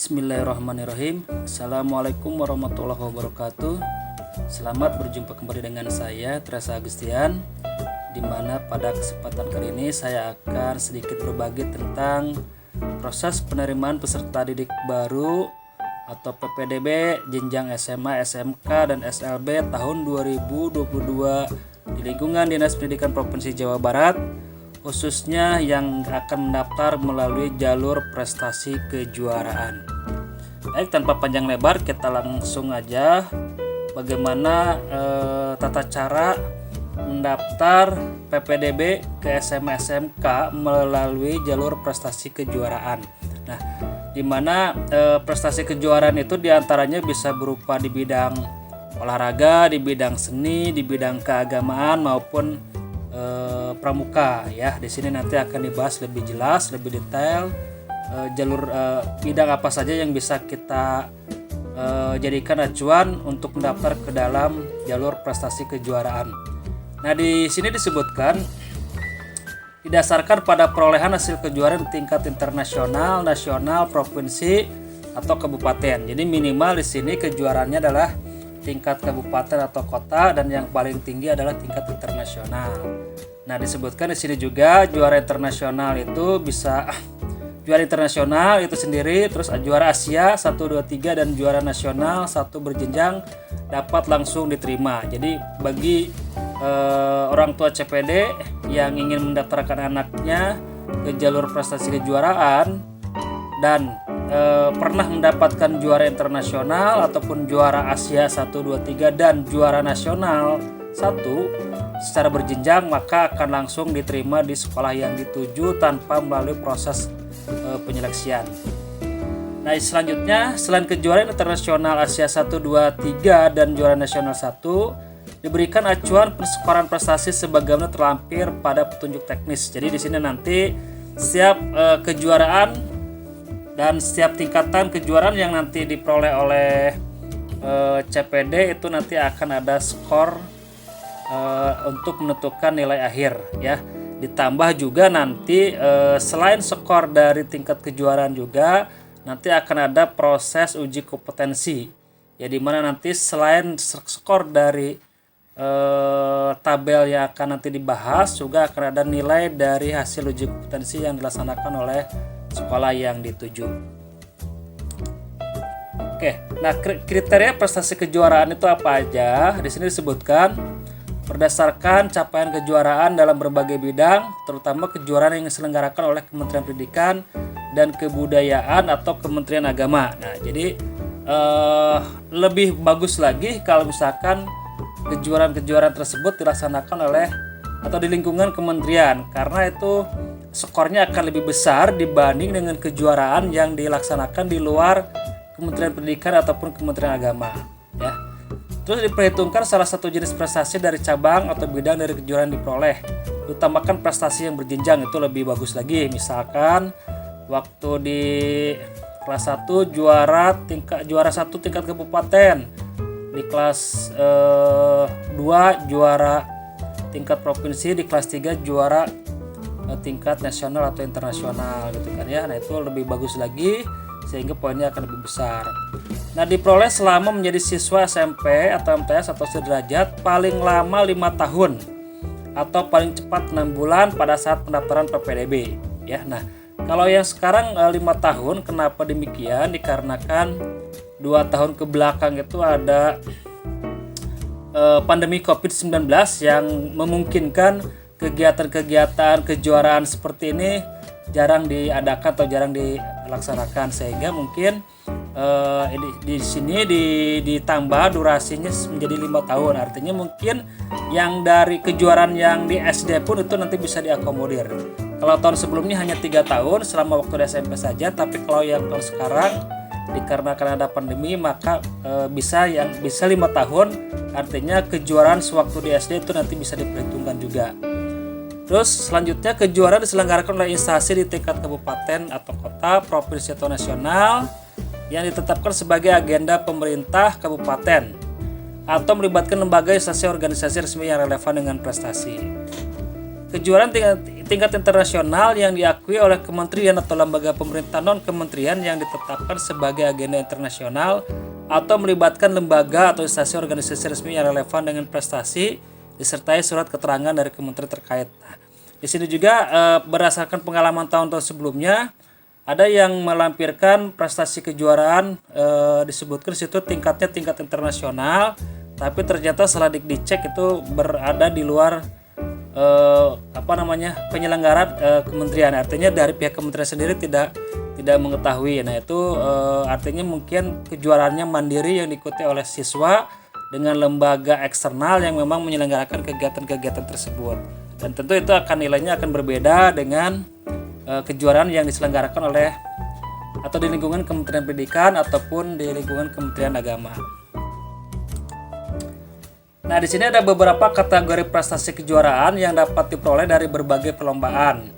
Bismillahirrahmanirrahim. Assalamualaikum warahmatullahi wabarakatuh. Selamat berjumpa kembali dengan saya Teresa Agustian, di mana pada kesempatan kali ini saya akan sedikit berbagi tentang proses penerimaan peserta didik baru atau PPDB jenjang SMA, SMK, dan SLB tahun 2022 di lingkungan Dinas Pendidikan Provinsi Jawa Barat, khususnya yang akan mendaftar melalui jalur prestasi kejuaraan. Baik, tanpa panjang lebar, kita langsung aja bagaimana tata cara mendaftar PPDB ke SMA SMK melalui jalur prestasi kejuaraan. Nah, di mana prestasi kejuaraan itu diantaranya bisa berupa di bidang olahraga, di bidang seni, di bidang keagamaan maupun pramuka ya. Di sini nanti akan dibahas lebih jelas, lebih detail jalur bidang apa saja yang bisa kita jadikan acuan untuk mendaftar ke dalam jalur prestasi kejuaraan. Nah, di sini disebutkan didasarkan pada perolehan hasil kejuaraan tingkat internasional, nasional, provinsi atau kabupaten. Jadi minimal di sini kejuaraannya adalah tingkat kabupaten atau kota, dan yang paling tinggi adalah tingkat internasional. Nah, disebutkan di sini juga juara internasional itu bisa juara internasional itu sendiri, terus juara Asia 1 2 3 dan juara nasional 1 berjenjang dapat langsung diterima. Jadi bagi orang tua CPD yang ingin mendaftarkan anaknya ke jalur prestasi kejuaraan dan pernah mendapatkan juara internasional ataupun juara Asia 1 2 3 dan juara nasional 1 secara berjenjang, maka akan langsung diterima di sekolah yang dituju tanpa melalui proses penyeleksian. Nah, selanjutnya selain kejuaraan internasional Asia 1 2 3 dan juara nasional 1, diberikan acuan persekoran prestasi sebagaimana terlampir pada petunjuk teknis. Jadi di sini nanti setiap kejuaraan dan setiap tingkatan kejuaraan yang nanti diperoleh oleh CPD itu nanti akan ada skor untuk menentukan nilai akhir ya. Ditambah juga nanti selain skor dari tingkat kejuaraan juga nanti akan ada proses uji kompetensi ya, dimana nanti selain skor dari tabel yang akan nanti dibahas juga akan ada nilai dari hasil uji kompetensi yang dilaksanakan oleh sekolah yang dituju. Oke, nah kriteria prestasi kejuaraan itu apa aja? Di sini disebutkan berdasarkan capaian kejuaraan dalam berbagai bidang, terutama kejuaraan yang diselenggarakan oleh Kementerian Pendidikan dan Kebudayaan atau Kementerian Agama. Nah, jadi lebih bagus lagi kalau misalkan kejuaraan-kejuaraan tersebut dilaksanakan oleh atau di lingkungan kementerian, karena itu skornya akan lebih besar dibanding dengan kejuaraan yang dilaksanakan di luar Kementerian Pendidikan ataupun Kementerian Agama ya. Terus diperhitungkan salah satu jenis prestasi dari cabang atau bidang dari kejuaraan diperoleh. Utamakan prestasi yang berjenjang, itu lebih bagus lagi. Misalkan waktu di kelas 1 juara 1 tingkat kabupaten, di kelas 2 juara tingkat provinsi, di kelas 3 juara tingkat nasional atau internasional gitu kan ya. Nah, itu lebih bagus lagi sehingga poinnya akan lebih besar. Nah, diperoleh selama menjadi siswa SMP atau MTS atau sederajat paling lama 5 tahun atau paling cepat 6 bulan pada saat pendaftaran PPDB ya. Nah, kalau yang sekarang 5 tahun, kenapa demikian? Dikarenakan 2 tahun ke belakang itu ada pandemi COVID-19 yang memungkinkan kegiatan-kegiatan kejuaraan seperti ini jarang diadakan atau jarang dilaksanakan, sehingga mungkin di sini ditambah durasinya menjadi 5 tahun. Artinya mungkin yang dari kejuaraan yang di SD pun itu nanti bisa diakomodir. Kalau tahun sebelumnya hanya 3 tahun selama waktu di SMP saja, tapi kalau yang tahun sekarang dikarenakan ada pandemi maka bisa 5 tahun. Artinya kejuaraan sewaktu di SD itu nanti bisa diperhitungkan juga. Terus selanjutnya kejuaraan diselenggarakan oleh instansi di tingkat kabupaten atau kota, provinsi atau nasional yang ditetapkan sebagai agenda pemerintah kabupaten atau melibatkan lembaga, instansi, organisasi resmi yang relevan dengan prestasi. Kejuaraan tingkat internasional yang diakui oleh kementerian atau lembaga pemerintah non-kementerian yang ditetapkan sebagai agenda internasional atau melibatkan lembaga atau instansi organisasi resmi yang relevan dengan prestasi disertai surat keterangan dari kementerian terkait. Nah, di sini juga berdasarkan pengalaman tahun-tahun sebelumnya ada yang melampirkan prestasi kejuaraan disebutkan di situ tingkatnya tingkat internasional, tapi ternyata setelah dicek itu berada di luar penyelenggara kementerian. Artinya dari pihak kementerian sendiri tidak mengetahui. Nah itu artinya mungkin kejuaraannya mandiri yang diikuti oleh siswa dengan lembaga eksternal yang memang menyelenggarakan kegiatan-kegiatan tersebut. Dan tentu itu akan nilainya akan berbeda dengan kejuaraan yang diselenggarakan oleh atau di lingkungan Kementerian Pendidikan ataupun di lingkungan Kementerian Agama. Nah, di sini ada beberapa kategori prestasi kejuaraan yang dapat diperoleh dari berbagai perlombaan.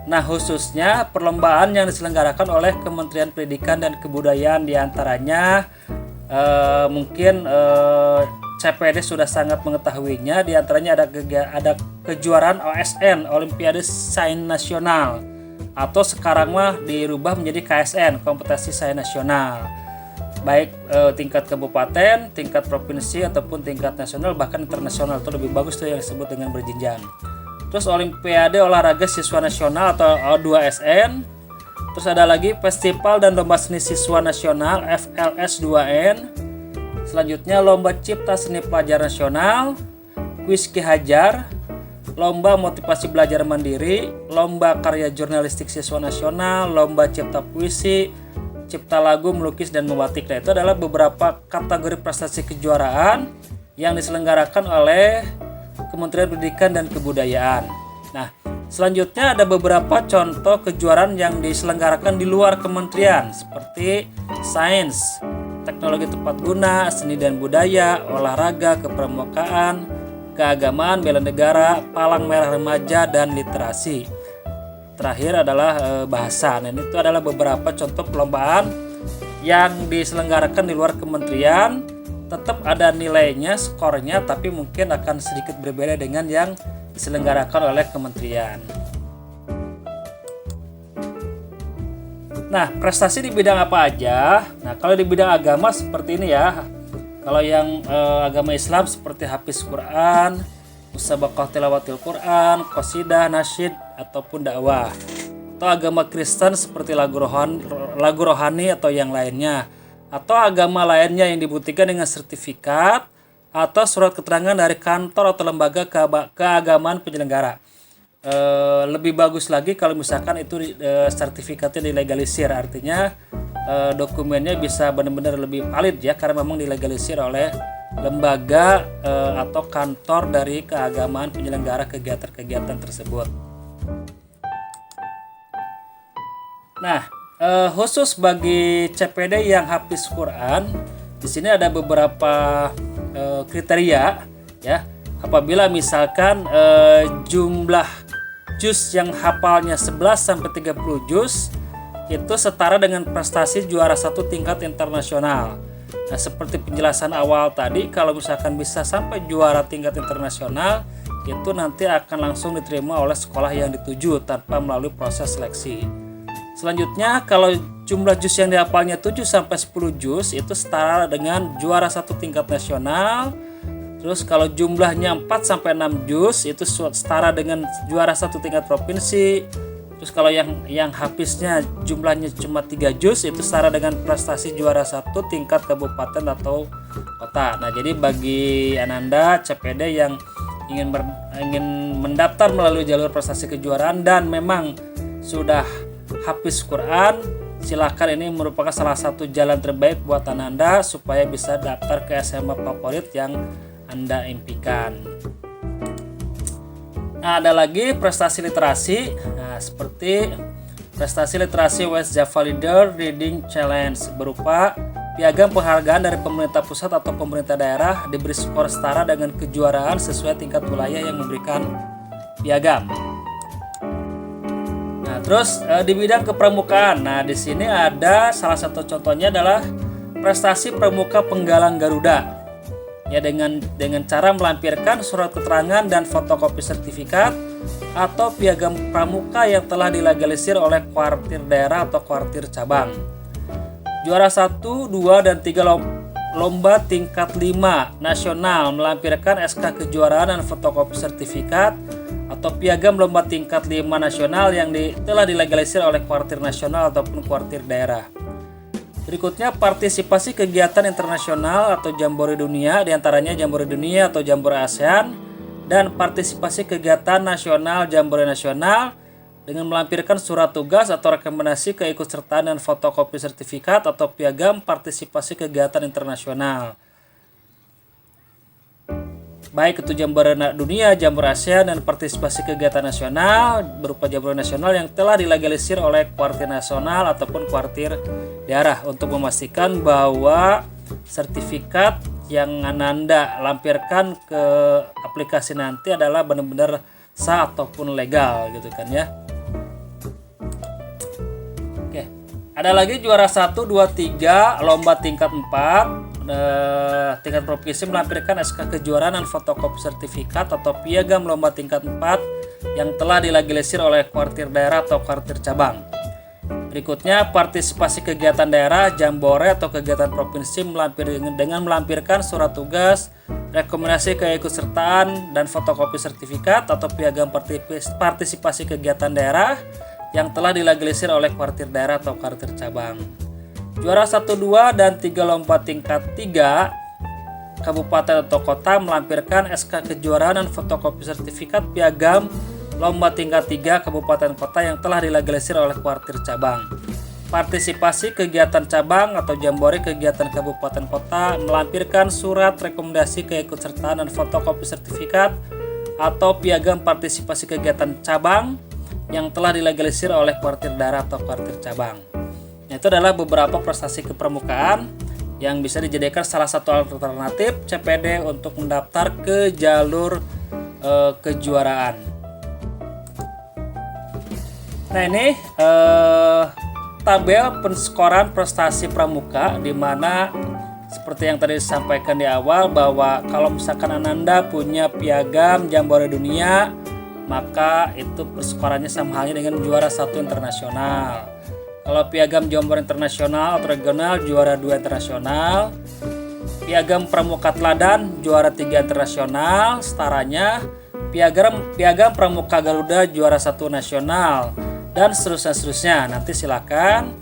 Nah, khususnya perlombaan yang diselenggarakan oleh Kementerian Pendidikan dan Kebudayaan diantaranya mungkin CPD sudah sangat mengetahuinya. Diantaranya ada kejuaraan OSN, Olimpiade Sains Nasional, atau sekarang mah dirubah menjadi KSN, Kompetisi Sains Nasional. Baik tingkat kabupaten, tingkat provinsi ataupun tingkat nasional bahkan internasional, itu lebih bagus tuh yang disebut dengan berjenjang. Terus Olimpiade Olahraga Siswa Nasional atau O2SN. Terus ada lagi Festival dan Lomba Seni Siswa Nasional FLS2N. Selanjutnya Lomba Cipta Seni Pelajar Nasional, Kuis Ki Hajar, Lomba Motivasi Belajar Mandiri, Lomba Karya Jurnalistik Siswa Nasional, Lomba Cipta Puisi, Cipta Lagu, Melukis, dan Membatik. Nah, itu adalah beberapa kategori prestasi kejuaraan yang diselenggarakan oleh Kementerian Pendidikan dan Kebudayaan. Nah, selanjutnya ada beberapa contoh kejuaraan yang diselenggarakan di luar kementerian seperti sains, teknologi tepat guna, seni dan budaya, olahraga, kepramukaan, keagamaan, bela negara, palang merah remaja, dan literasi. Terakhir adalah bahasa. Nah, itu adalah beberapa contoh perlombaan yang diselenggarakan di luar kementerian. Tetap ada nilainya, skornya, tapi mungkin akan sedikit berbeda dengan yang diselenggarakan oleh kementerian. Nah, prestasi di bidang apa aja? Nah, kalau di bidang agama seperti ini ya. Kalau yang agama Islam seperti hafiz Quran, musabaqah tilawatil Quran, qasidah, nasyid, ataupun dakwah. Atau agama Kristen seperti lagu rohani atau yang lainnya. Atau agama lainnya yang dibuktikan dengan sertifikat atau surat keterangan dari kantor atau lembaga keagamaan penyelenggara. Lebih bagus lagi kalau misalkan itu sertifikatnya dilegalisir, artinya dokumennya bisa benar-benar lebih valid ya, karena memang dilegalisir oleh lembaga atau kantor dari keagamaan penyelenggara kegiatan-kegiatan tersebut. Nah, khusus bagi CPD yang hafiz Quran, di sini ada beberapa kriteria ya. Apabila misalkan jumlah juz yang hafalnya 11 sampai 30 juz itu setara dengan prestasi juara satu tingkat internasional. Nah, seperti penjelasan awal tadi, kalau misalkan bisa sampai juara tingkat internasional, itu nanti akan langsung diterima oleh sekolah yang dituju tanpa melalui proses seleksi. Selanjutnya, kalau jumlah juz yang dihafalnya 7 sampai 10 juz itu setara dengan juara satu tingkat nasional. Terus kalau jumlahnya 4 sampai 6 juz itu setara dengan juara satu tingkat provinsi. Terus kalau yang hafiznya jumlahnya cuma 3 juz itu setara dengan prestasi juara satu tingkat kabupaten atau kota. Nah, jadi bagi Ananda CPD yang ingin mendaftar melalui jalur prestasi kejuaraan dan memang sudah hafiz Quran, silakan, ini merupakan salah satu jalan terbaik buat Ananda supaya bisa daftar ke SMA favorit yang Anda impikan. Nah, ada lagi prestasi literasi. Nah, seperti prestasi literasi West Java Leader Reading Challenge berupa piagam penghargaan dari pemerintah pusat atau pemerintah daerah diberi skor setara dengan kejuaraan sesuai tingkat wilayah yang memberikan piagam. Nah, terus di bidang kepramukaan. Nah, di sini ada salah satu contohnya adalah prestasi pramuka penggalang Garuda. ya dengan cara melampirkan surat keterangan dan fotokopi sertifikat atau piagam pramuka yang telah dilegalisir oleh kuartir daerah atau kuartir cabang. Juara 1, 2, dan 3 lomba tingkat 5 nasional melampirkan SK kejuaraan dan fotokopi sertifikat atau piagam lomba tingkat 5 nasional yang telah dilegalisir oleh kuartir nasional ataupun kuartir daerah. Berikutnya, partisipasi kegiatan internasional atau jambore dunia, diantaranya jambore dunia atau jambore ASEAN, dan partisipasi kegiatan nasional jambore nasional dengan melampirkan surat tugas atau rekomendasi keikutsertaan dan fotokopi sertifikat atau piagam partisipasi kegiatan internasional. Baik itu jambore dunia, jambore ASEAN, dan partisipasi kegiatan nasional berupa jambore nasional yang telah dilegalisir oleh kuartir nasional ataupun kuartir daerah untuk memastikan bahwa sertifikat yang Ananda lampirkan ke aplikasi nanti adalah benar-benar sah ataupun legal gitu kan ya. Oke, ada lagi juara 1, 2, 3 lomba tingkat 4 tingkat provinsi melampirkan SK kejuaraan dan fotokopi sertifikat atau piagam lomba tingkat 4 yang telah dilegalisir oleh kuartir daerah atau kuartir cabang. Berikutnya, partisipasi kegiatan daerah, jambore atau kegiatan provinsi dengan melampirkan surat tugas, rekomendasi keikutsertaan dan fotokopi sertifikat atau piagam partisipasi kegiatan daerah yang telah dilegalisir oleh kuartir daerah atau kuartir cabang. Juara 1, 2, dan 3 lomba tingkat 3 kabupaten atau kota melampirkan SK kejuaraan dan fotokopi sertifikat piagam lomba tingkat 3 kabupaten kota yang telah dilegalisir oleh kuartir cabang. Partisipasi kegiatan cabang atau jambore kegiatan kabupaten kota melampirkan surat rekomendasi keikutsertaan dan fotokopi sertifikat atau piagam partisipasi kegiatan cabang yang telah dilegalisir oleh kuartir daerah atau kuartir cabang. Nah, itu adalah beberapa prestasi kepramukaan yang bisa dijadikan salah satu alternatif CPD untuk mendaftar ke jalur kejuaraan. Nah, ini tabel penskoran prestasi pramuka, di mana seperti yang tadi disampaikan di awal bahwa kalau misalkan Ananda punya piagam jambore dunia, maka itu perskorannya sama halnya dengan juara 1 internasional. Kalau piagam jambore internasional atau regional, juara 2 internasional. Piagam pramuka teladan, juara 3 internasional setaranya. Piagam pramuka Garuda, juara 1 nasional, dan seterusnya. Nanti silakan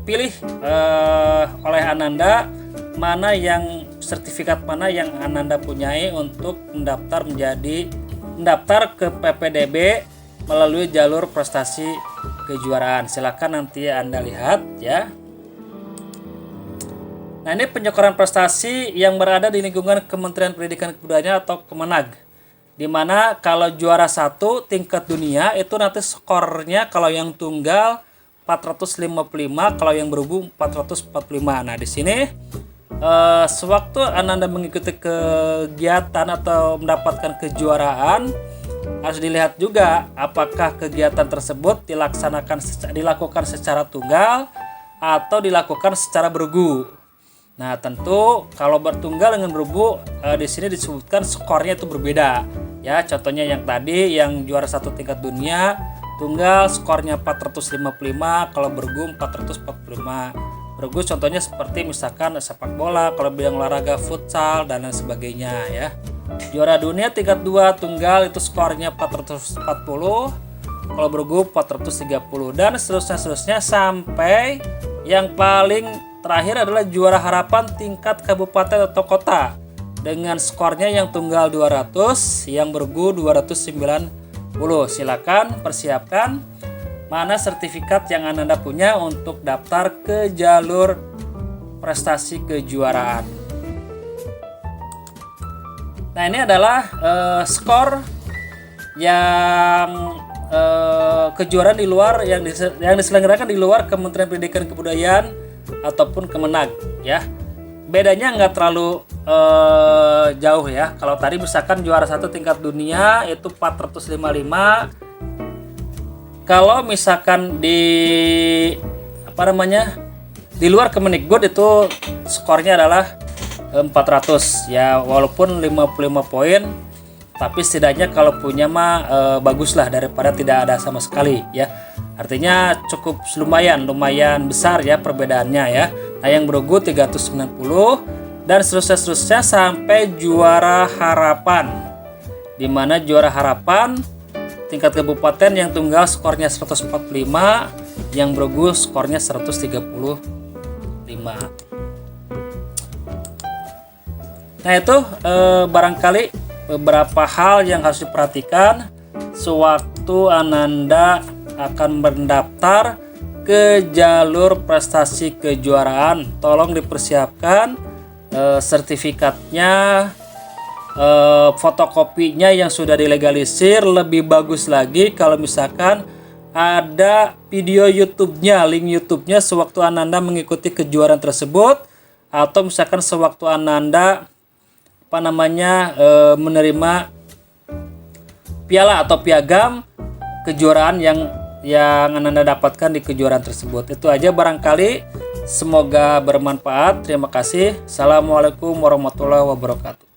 pilih oleh Ananda sertifikat mana yang Ananda punyai untuk mendaftar ke PPDB melalui jalur prestasi kejuaraan. Silakan nanti Anda lihat ya. Nah, ini penyekoran prestasi yang berada di lingkungan Kementerian Pendidikan dan Kebudayaan atau Kemenag, di mana kalau juara 1 tingkat dunia itu nanti skornya kalau yang tunggal 455, kalau yang bergu 445. Nah, di sini sewaktu Ananda mengikuti kegiatan atau mendapatkan kejuaraan, harus dilihat juga apakah kegiatan tersebut dilakukan secara tunggal atau dilakukan secara bergu. Nah, tentu kalau bertunggal dengan bergu di sini disebutkan skornya itu berbeda. Ya, contohnya yang tadi yang juara 1 tingkat dunia, tunggal skornya 455, kalau bergu 445. Bergu contohnya seperti misalkan sepak bola, kalau bidang olahraga futsal dan lain sebagainya ya. Juara dunia tingkat 2 tunggal itu skornya 440, kalau bergu 430, dan seterusnya sampai yang paling terakhir adalah juara harapan tingkat kabupaten atau kota dengan skornya yang tunggal 200, yang bergu 290. Silakan persiapkan mana sertifikat yang Anda punya untuk daftar ke jalur prestasi kejuaraan. Nah, ini adalah skor yang kejuaraan di luar yang diselenggarakan di luar Kementerian Pendidikan dan Kebudayaan ataupun Kemenag ya. Bedanya nggak terlalu jauh ya. Kalau tadi misalkan juara 1 tingkat dunia itu 455. Kalau misalkan di luar Kemendikbud itu skornya adalah 400 ya, walaupun 55 poin, tapi setidaknya kalau punya mah bagus lah daripada tidak ada sama sekali ya. Artinya cukup lumayan besar ya perbedaannya ya. Nah, yang bergu 390 dan seterusnya sampai juara harapan, dimana juara harapan tingkat kabupaten yang tunggal skornya 145, yang bergu skornya 135. Nah, itu barangkali beberapa hal yang harus diperhatikan sewaktu Ananda akan mendaftar ke jalur prestasi kejuaraan. Tolong dipersiapkan sertifikatnya, fotokopinya yang sudah dilegalisir. Lebih bagus lagi kalau misalkan ada video YouTube-nya, link YouTube-nya sewaktu Ananda mengikuti kejuaraan tersebut, atau misalkan sewaktu Ananda menerima piala atau piagam kejuaraan yang Ananda dapatkan di kejuaraan tersebut. Itu aja barangkali, semoga bermanfaat. Terima kasih. Assalamualaikum warahmatullahi wabarakatuh.